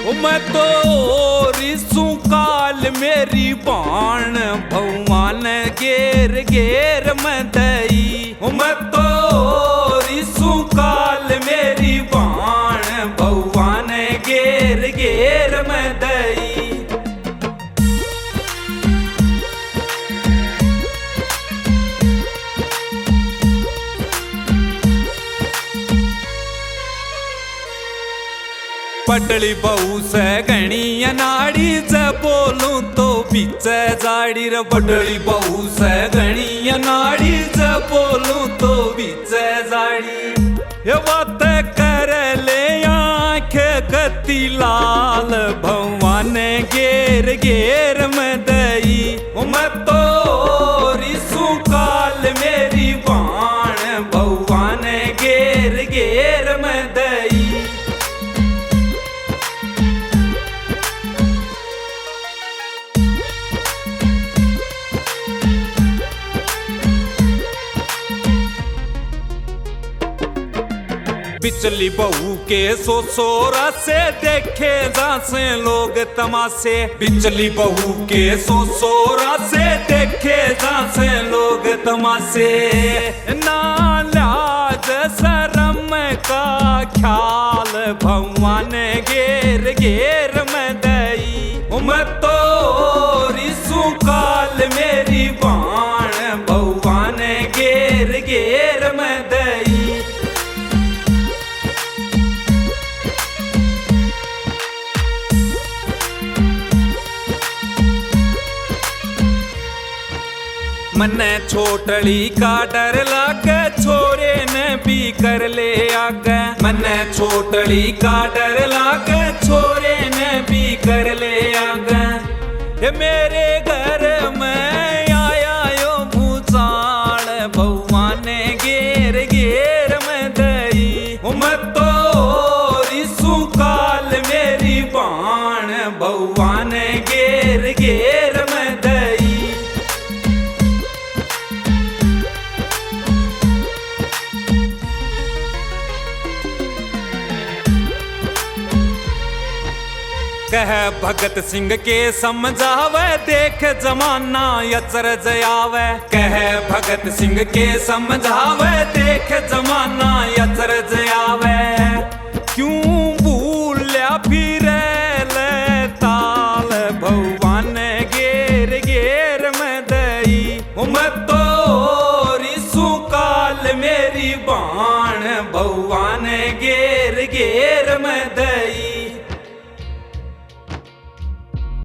मैं तो रिसू काल मेरी बाण भगवान घेर घेर मैं दई। मैं तो रिसू काल मेरी बाण भगवान घेर घेर मैं दई। पटली बहू से घणी अनाड़ी से बोलूं तो बीच जाड़ी रे। पटली बहू से घणी अनाड़ी से बोलूं तो बीच जाड़ी। ये बात कर ले आँख कती लाल भगवान घेर घेर मैं दई। मैं तो रिसू काल मेरी बाण भगवान घेर घेर मैं दई। पिछली बहू के सोरा से देखे जासे लोग तमाशे। पिछली बहू के सोरा से देखे जासे लोग तमाशे। ना लाज शर्म का ख्याल भगवान घेर घेर मैं दई। मैं तो रिसू काल मेरी बाण भगवान घेर घेर मैं दई। मन्ने छोटली का डर लागे छोरे ने भी कर ले आगे। मन्ने छोटली का डर लागे छोरे ने भी कर ले आगे। ये मेरे घर में आया यो भूचाल भगवान घेर घेर मैं दई। मैं तो रिसू काल मेरी बाण भगवान घेर घेर मैं दई। कह भगत सिंह के समझावे देख जमाना अचरज आवे। कह भगत सिंह के समझावे देख जमाना अचरज आवे। क्यों भूल्या फिर ले ताल भगवान घेर घेर मैं दई। मैं तो रिसू काल मेरी बाण भगवान घेर घेर मैं दई।